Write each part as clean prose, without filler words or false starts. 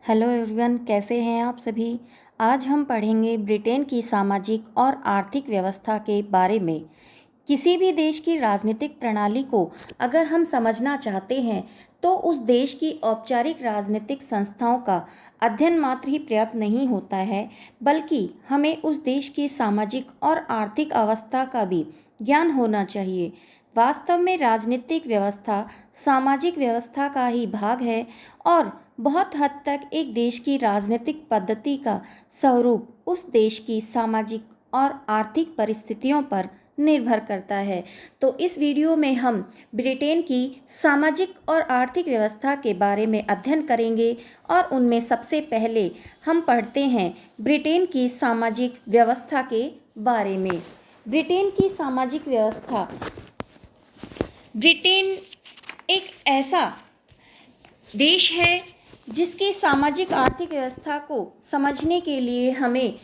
Hello everyone, कैसे हैं आप सभी। आज हम पढ़ेंगे ब्रिटेन की सामाजिक और आर्थिक व्यवस्था के बारे में। किसी भी देश की राजनीतिक प्रणाली को अगर हम समझना चाहते हैं तो उस देश की औपचारिक राजनीतिक संस्थाओं का अध्ययन मात्र ही पर्याप्त नहीं होता है, बल्कि हमें उस देश की सामाजिक और आर्थिक अवस्था का भी ज्ञान होना चाहिए। वास्तव में राजनीतिक व्यवस्था सामाजिक व्यवस्था का ही भाग है और बहुत हद तक एक देश की राजनीतिक पद्धति का स्वरूप उस देश की सामाजिक और आर्थिक परिस्थितियों पर निर्भर करता है। तो इस वीडियो में हम ब्रिटेन की सामाजिक और आर्थिक व्यवस्था के बारे में अध्ययन करेंगे और उनमें सबसे पहले हम पढ़ते हैं ब्रिटेन की सामाजिक व्यवस्था के बारे में। ब्रिटेन की सामाजिक व्यवस्था। ब्रिटेन एक ऐसा देश है जिसकी सामाजिक आर्थिक व्यवस्था को समझने के लिए हमें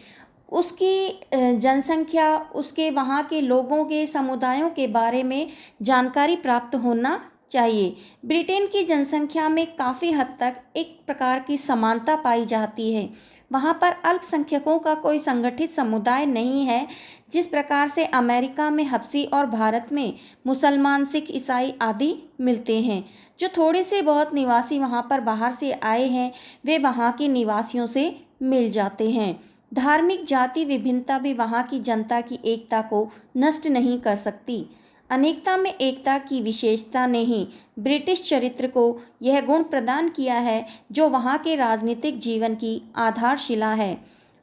उसकी जनसंख्या, उसके वहाँ के लोगों के समुदायों के बारे में जानकारी प्राप्त होना चाहिए। ब्रिटेन की जनसंख्या में काफ़ी हद तक एक प्रकार की समानता पाई जाती है। वहाँ पर अल्पसंख्यकों का कोई संगठित समुदाय नहीं है, जिस प्रकार से अमेरिका में हब्शी और भारत में मुसलमान, सिख, ईसाई आदि मिलते हैं। जो थोड़े से बहुत निवासी वहाँ पर बाहर से आए हैं, वे वहाँ के निवासियों से मिल जाते हैं। धार्मिक जाति विभिन्नता भी वहाँ की जनता की एकता को नष्ट नहीं कर सकती। अनेकता में एकता की विशेषता ने ही ब्रिटिश चरित्र को यह गुण प्रदान किया है जो वहाँ के राजनीतिक जीवन की आधारशिला है।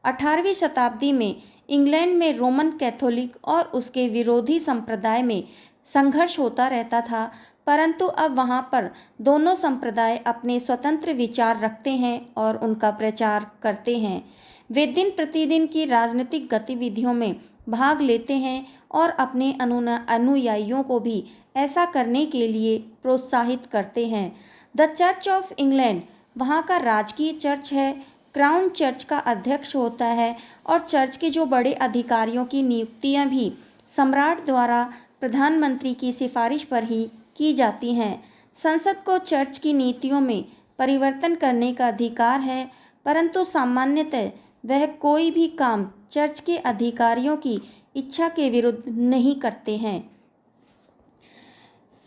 18वीं शताब्दी में इंग्लैंड में रोमन कैथोलिक और उसके विरोधी संप्रदाय में संघर्ष होता रहता था, परंतु अब वहाँ पर दोनों संप्रदाय अपने स्वतंत्र विचार रखते हैं और उनका प्रचार करते हैं। वे दिन प्रतिदिन की राजनीतिक गतिविधियों में भाग लेते हैं और अपने अनुयायियों को भी ऐसा करने के लिए प्रोत्साहित करते हैं। द चर्च ऑफ इंग्लैंड वहाँ का राजकीय चर्च है। क्राउन चर्च का अध्यक्ष होता है और चर्च के जो बड़े अधिकारियों की नियुक्तियाँ भी सम्राट द्वारा प्रधानमंत्री की सिफारिश पर ही की जाती हैं। संसद को चर्च की नीतियों में परिवर्तन करने का अधिकार है, परंतु सामान्यतः वह कोई भी काम चर्च के अधिकारियों की इच्छा के विरुद्ध नहीं करते हैं।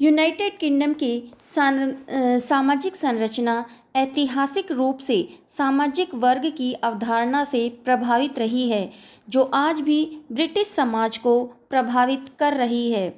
यूनाइटेड किंगडम की सामाजिक संरचना ऐतिहासिक रूप से सामाजिक वर्ग की अवधारणा से प्रभावित रही है, जो आज भी ब्रिटिश समाज को प्रभावित कर रही है।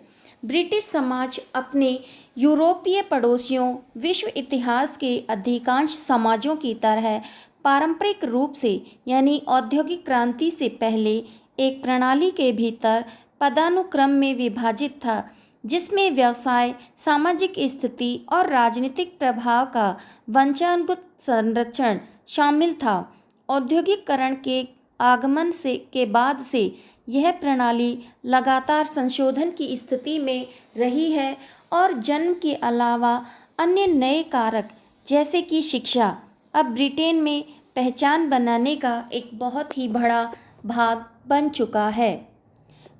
ब्रिटिश समाज अपने यूरोपीय पड़ोसियों विश्व इतिहास के अधिकांश समाजों की तरह पारंपरिक रूप से यानी औद्योगिक क्रांति से पहले एक प्रणाली के भीतर पदानुक्रम में विभाजित था, जिसमें व्यवसाय, सामाजिक स्थिति और राजनीतिक प्रभाव का वंशानुगत संरक्षण शामिल था। औद्योगिकरण के आगमन के बाद से यह प्रणाली लगातार संशोधन की स्थिति में रही है और जन्म के अलावा अन्य नए कारक जैसे कि शिक्षा अब ब्रिटेन में पहचान बनाने का एक बहुत ही बड़ा भाग बन चुका है।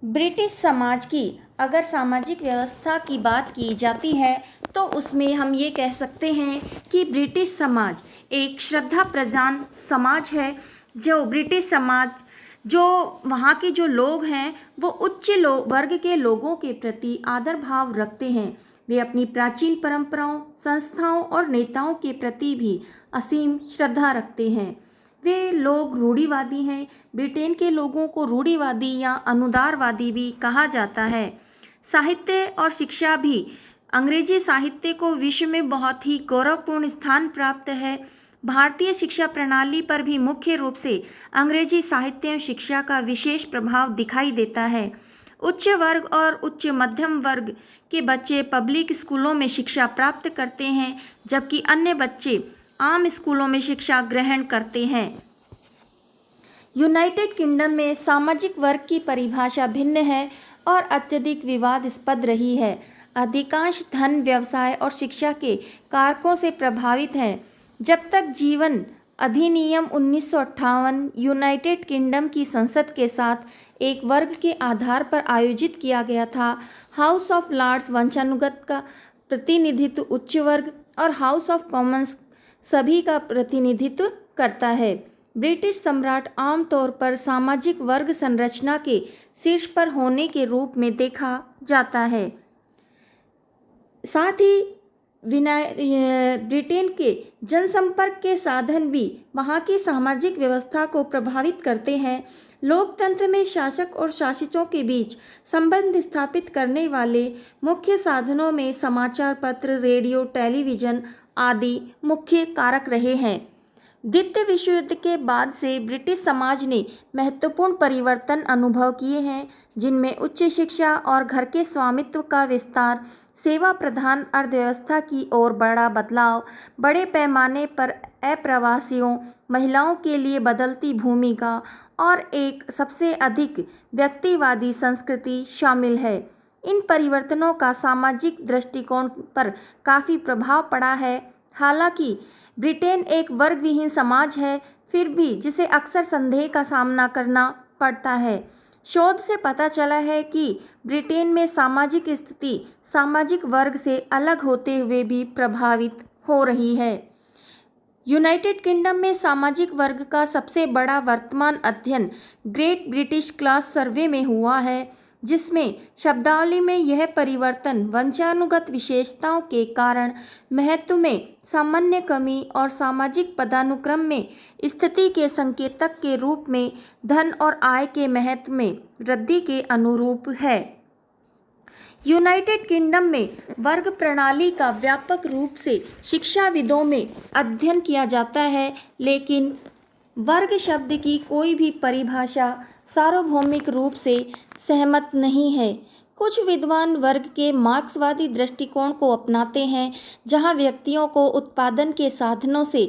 ब्रिटिश समाज की अगर सामाजिक व्यवस्था की बात की जाती है तो उसमें हम ये कह सकते हैं कि ब्रिटिश समाज एक श्रद्धा प्रधान समाज है। जो ब्रिटिश समाज, जो वहाँ के जो लोग हैं, वो उच्च वर्ग के लोगों के प्रति आदर भाव रखते हैं। वे अपनी प्राचीन परंपराओं, संस्थाओं और नेताओं के प्रति भी असीम श्रद्धा रखते हैं। वे लोग रूढ़िवादी हैं। ब्रिटेन के लोगों को रूढ़िवादी या अनुदारवादी भी कहा जाता है। साहित्य और शिक्षा भी अंग्रेजी साहित्य को विश्व में बहुत ही गौरवपूर्ण स्थान प्राप्त है। भारतीय शिक्षा प्रणाली पर भी मुख्य रूप से अंग्रेजी साहित्य एवं शिक्षा का विशेष प्रभाव दिखाई देता है। उच्च वर्ग और उच्च मध्यम वर्ग के बच्चे पब्लिक स्कूलों में शिक्षा प्राप्त करते हैं, जबकि अन्य बच्चे आम स्कूलों में शिक्षा ग्रहण करते हैं। यूनाइटेड किंगडम में सामाजिक वर्ग की परिभाषा भिन्न है और अत्यधिक विवादास्पद रही है। अधिकांश धन, व्यवसाय और शिक्षा के कारकों से प्रभावित है। जब तक जीवन अधिनियम 1958 यूनाइटेड किंगडम की संसद के साथ एक वर्ग के आधार पर आयोजित किया गया था। हाउस ऑफ लॉर्ड्स वंशानुगत का प्रतिनिधित्व उच्च वर्ग और हाउस ऑफ कॉमन्स सभी का प्रतिनिधित्व करता है। ब्रिटिश सम्राट आमतौर पर सामाजिक वर्ग संरचना के शीर्ष पर होने के रूप में देखा जाता है। साथ ही ब्रिटेन के जनसंपर्क के साधन भी वहाँ की सामाजिक व्यवस्था को प्रभावित करते हैं। लोकतंत्र में शासक और शासितों के बीच संबंध स्थापित करने वाले मुख्य साधनों में समाचार पत्र, रेडियो, टेलीविज़न आदि मुख्य कारक रहे हैं। द्वितीय विश्व युद्ध के बाद से ब्रिटिश समाज ने महत्वपूर्ण परिवर्तन अनुभव किए हैं, जिनमें उच्च शिक्षा और घर के स्वामित्व का विस्तार, सेवा प्रधान अर्थव्यवस्था की ओर बड़ा बदलाव, बड़े पैमाने पर अप्रवासियों, महिलाओं के लिए बदलती भूमिका और एक सबसे अधिक व्यक्तिवादी संस्कृति शामिल है। इन परिवर्तनों का सामाजिक दृष्टिकोण पर काफ़ी प्रभाव पड़ा है। हालांकि ब्रिटेन एक वर्ग विहीन समाज है, फिर भी जिसे अक्सर संदेह का सामना करना पड़ता है। शोध से पता चला है कि ब्रिटेन में सामाजिक स्थिति सामाजिक वर्ग से अलग होते हुए भी प्रभावित हो रही है। यूनाइटेड किंगडम में सामाजिक वर्ग का सबसे बड़ा वर्तमान अध्ययन ग्रेट ब्रिटिश क्लास सर्वे में हुआ है, जिसमें शब्दावली में यह परिवर्तन वंशानुगत विशेषताओं के कारण महत्व में सामान्य कमी और सामाजिक पदानुक्रम में स्थिति के संकेतक के रूप में धन और आय के महत्व में वृद्धि के अनुरूप है। यूनाइटेड किंगडम में वर्ग प्रणाली का व्यापक रूप से शिक्षाविदों में अध्ययन किया जाता है, लेकिन वर्ग शब्द की कोई भी परिभाषा सार्वभौमिक रूप से सहमत नहीं है। कुछ विद्वान वर्ग के मार्क्सवादी दृष्टिकोण को अपनाते हैं, जहां व्यक्तियों को उत्पादन के साधनों से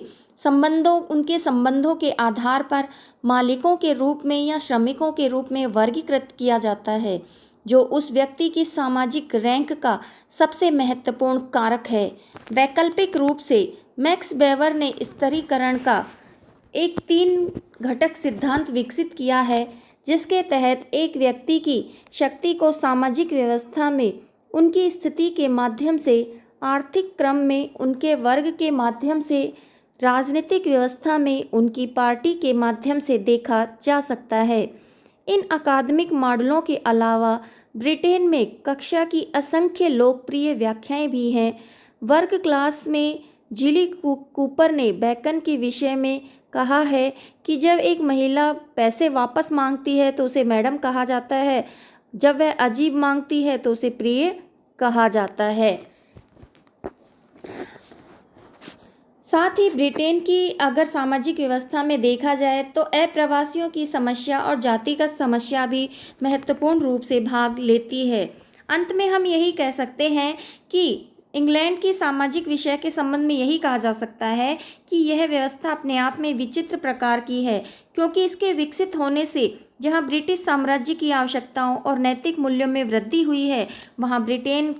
उनके संबंधों के आधार पर मालिकों के रूप में या श्रमिकों के रूप में वर्गीकृत किया जाता है, जो उस व्यक्ति की सामाजिक रैंक का सबसे महत्वपूर्ण कारक है। वैकल्पिक रूप से मैक्स वेबर ने स्तरीकरण का एक 3 घटक सिद्धांत विकसित किया है, जिसके तहत एक व्यक्ति की शक्ति को सामाजिक व्यवस्था में उनकी स्थिति के माध्यम से, आर्थिक क्रम में उनके वर्ग के माध्यम से, राजनीतिक व्यवस्था में उनकी पार्टी के माध्यम से देखा जा सकता है। इन अकादमिक मॉडलों के अलावा ब्रिटेन में कक्षा की असंख्य लोकप्रिय व्याख्याएं भी हैं। वर्ग क्लास में जिली कूपर ने बेकन के विषय में कहा है कि जब एक महिला पैसे वापस मांगती है तो उसे मैडम कहा जाता है, जब वह अजीब मांगती है तो उसे प्रिय कहा जाता है। साथ ही ब्रिटेन की अगर सामाजिक व्यवस्था में देखा जाए तो अप्रवासियों की समस्या और जातिगत समस्या भी महत्वपूर्ण रूप से भाग लेती है। अंत में हम यही कह सकते हैं कि इंग्लैंड की सामाजिक विषय के संबंध में यही कहा जा सकता है कि यह व्यवस्था अपने आप में विचित्र प्रकार की है, क्योंकि इसके विकसित होने से जहां ब्रिटिश साम्राज्य की आवश्यकताओं और नैतिक मूल्यों में वृद्धि हुई है, वहां ब्रिटेन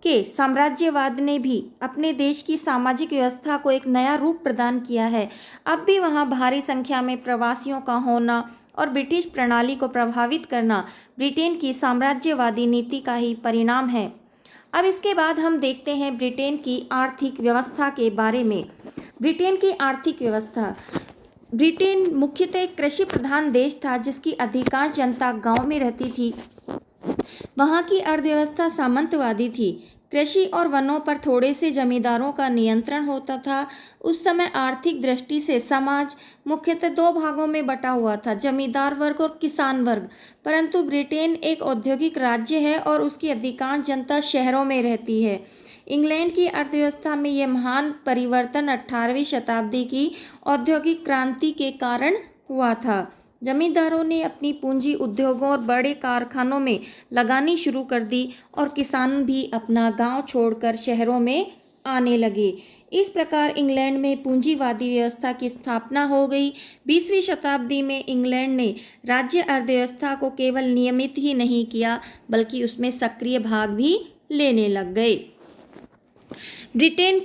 के साम्राज्यवाद ने भी अपने देश की सामाजिक व्यवस्था को एक नया रूप प्रदान किया है। अब भी वहां भारी संख्या में प्रवासियों का होना और ब्रिटिश प्रणाली को प्रभावित करना ब्रिटेन की साम्राज्यवादी नीति का ही परिणाम है। अब इसके बाद हम देखते हैं ब्रिटेन की आर्थिक व्यवस्था के बारे में। ब्रिटेन की आर्थिक व्यवस्था। ब्रिटेन मुख्यतः कृषि प्रधान देश था, जिसकी अधिकांश जनता गांव में रहती थी। वहाँ की अर्थव्यवस्था सामंतवादी थी। कृषि और वनों पर थोड़े से जमींदारों का नियंत्रण होता था। उस समय आर्थिक दृष्टि से समाज मुख्यतः 2 भागों में बटा हुआ था, जमींदार वर्ग और किसान वर्ग। परंतु ब्रिटेन एक औद्योगिक राज्य है और उसकी अधिकांश जनता शहरों में रहती है। इंग्लैंड की अर्थव्यवस्था में यह महान परिवर्तन 18वीं शताब्दी की औद्योगिक क्रांति के कारण हुआ था। जमींदारों ने अपनी पूंजी उद्योगों और बड़े कारखानों में लगानी शुरू कर दी और किसान भी अपना गांव छोड़कर शहरों में आने लगे। इस प्रकार इंग्लैंड में पूंजीवादी व्यवस्था की स्थापना हो गई। 20वीं शताब्दी में इंग्लैंड ने राज्य अर्थव्यवस्था को केवल नियमित ही नहीं किया, बल्कि उसमें सक्रिय भाग भी लेने लग गए। ब्रिटेन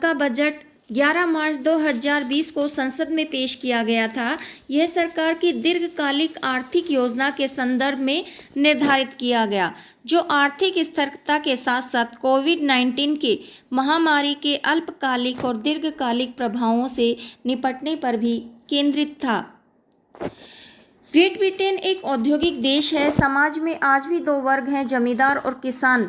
का बजट 11 मार्च 2020 को संसद में पेश किया गया था। यह सरकार की दीर्घकालिक आर्थिक योजना के संदर्भ में निर्धारित किया गया। जो आर्थिक स्थिरता के साथ साथ कोविड-19 के महामारी के अल्पकालिक और दीर्घकालिक प्रभावों से निपटने पर भी केंद्रित था। ग्रेट ब्रिटेन एक औद्योगिक देश है। समाज में आज भी दो वर्ग हैं, जमींदार और किसान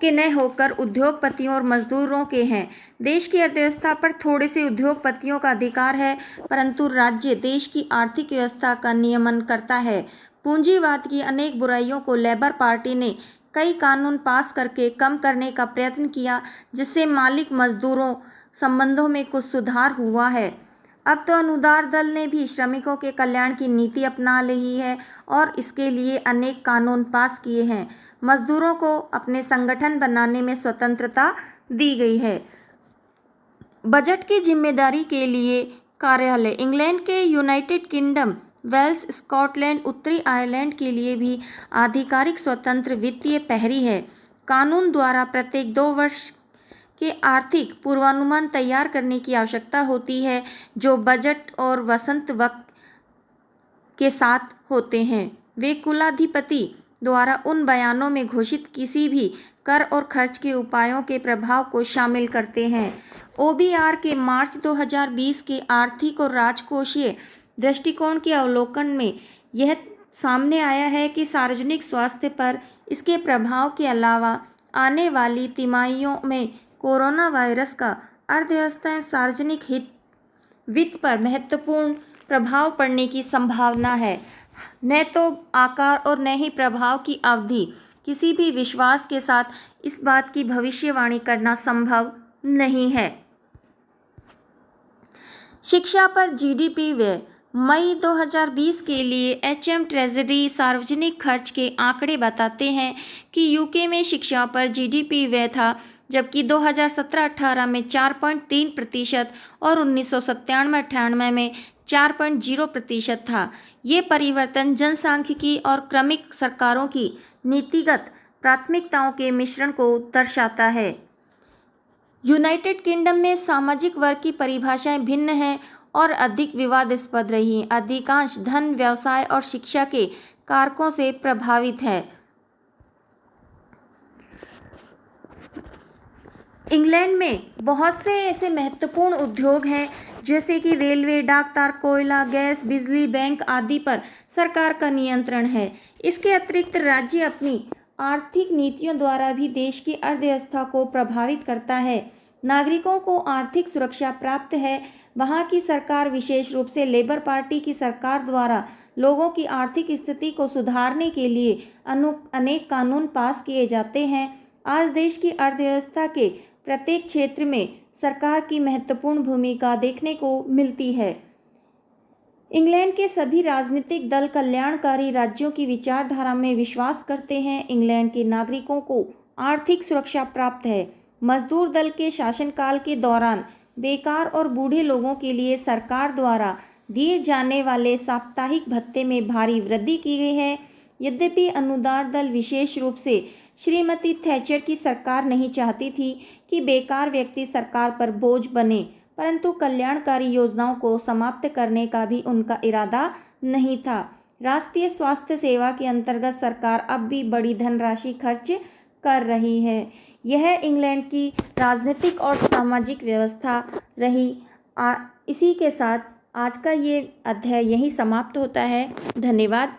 के न होकर उद्योगपतियों और मजदूरों के हैं। देश की अर्थव्यवस्था पर थोड़े से उद्योगपतियों का अधिकार है, परंतु राज्य देश की आर्थिक व्यवस्था का नियमन करता है। पूंजीवाद की अनेक बुराइयों को लेबर पार्टी ने कई कानून पास करके कम करने का प्रयत्न किया, जिससे मालिक मजदूरों संबंधों में कुछ सुधार हुआ है। अब तो अनुदार दल ने भी श्रमिकों के कल्याण की नीति अपना ली है और इसके लिए अनेक कानून पास किए हैं। मजदूरों को अपने संगठन बनाने में स्वतंत्रता दी गई है। बजट की जिम्मेदारी के लिए कार्यालय इंग्लैंड के यूनाइटेड किंगडम, वेल्स, स्कॉटलैंड, उत्तरी आयरलैंड के लिए भी आधिकारिक स्वतंत्र वित्तीय प्रहरी है। कानून द्वारा प्रत्येक 2 वर्ष के आर्थिक पूर्वानुमान तैयार करने की आवश्यकता होती है, जो बजट और वसंत वक्त के साथ होते हैं। वे कुलाधिपति द्वारा उन बयानों में घोषित किसी भी कर और खर्च के उपायों के प्रभाव को शामिल करते हैं। ओबीआर के मार्च 2020 के आर्थिक और राजकोषीय दृष्टिकोण के अवलोकन में यह सामने आया है कि सार्वजनिक स्वास्थ्य पर इसके प्रभाव के अलावा आने वाली तिमाहियों में कोरोना वायरस का अर्थव्यवस्था एवं सार्वजनिक हित वित्त पर महत्वपूर्ण प्रभाव पड़ने की संभावना है। न तो आकार और न ही प्रभाव की अवधि। किसी भी विश्वास के साथ इस बात की भविष्यवाणी करना संभव नहीं है। शिक्षा पर जीडीपी व्यय मई 2020 के लिए एचएम ट्रेजरी सार्वजनिक खर्च के आंकड़े बताते हैं कि यूके में शिक्षा पर जीडीपी व्यय था, जबकि 2017-18 में 4.3% और 1997-98 में 4.0% था। ये परिवर्तन जनसांख्यिकी और क्रमिक सरकारों की नीतिगत प्राथमिकताओं के मिश्रण को दर्शाता है। यूनाइटेड किंगडम में सामाजिक वर्ग की परिभाषाएं भिन्न हैं और अधिक विवादास्पद रही। अधिकांश धन, व्यवसाय और शिक्षा के कारकों से प्रभावित है। इंग्लैंड में बहुत से ऐसे महत्वपूर्ण उद्योग हैं जैसे कि रेलवे, डाकतार, कोयला, गैस, बिजली, बैंक आदि पर सरकार का नियंत्रण है। इसके अतिरिक्त राज्य अपनी आर्थिक नीतियों द्वारा भी देश की अर्थव्यवस्था को प्रभावित करता है। नागरिकों को आर्थिक सुरक्षा प्राप्त है। वहाँ की सरकार, विशेष रूप से लेबर पार्टी की सरकार द्वारा लोगों की आर्थिक स्थिति को सुधारने के लिए अनेक कानून पास किए जाते हैं। आज देश की अर्थव्यवस्था के प्रत्येक क्षेत्र में सरकार की महत्वपूर्ण भूमिका देखने को मिलती है। इंग्लैंड के सभी राजनीतिक दल कल्याणकारी राज्यों की विचारधारा में विश्वास करते हैं। इंग्लैंड के नागरिकों को आर्थिक सुरक्षा प्राप्त है। मजदूर दल के शासनकाल के दौरान बेकार और बूढ़े लोगों के लिए सरकार द्वारा दिए जाने वाले साप्ताहिक भत्ते में भारी वृद्धि की गई है। यद्यपि अनुदार दल, विशेष रूप से श्रीमती थैचर की सरकार, नहीं चाहती थी कि बेकार व्यक्ति सरकार पर बोझ बने, परंतु कल्याणकारी योजनाओं को समाप्त करने का भी उनका इरादा नहीं था। राष्ट्रीय स्वास्थ्य सेवा के अंतर्गत सरकार अब भी बड़ी धनराशि खर्च कर रही है। यह इंग्लैंड की राजनीतिक और सामाजिक व्यवस्था रही। इसी के साथ आज का ये अध्याय यहीं समाप्त होता है। धन्यवाद।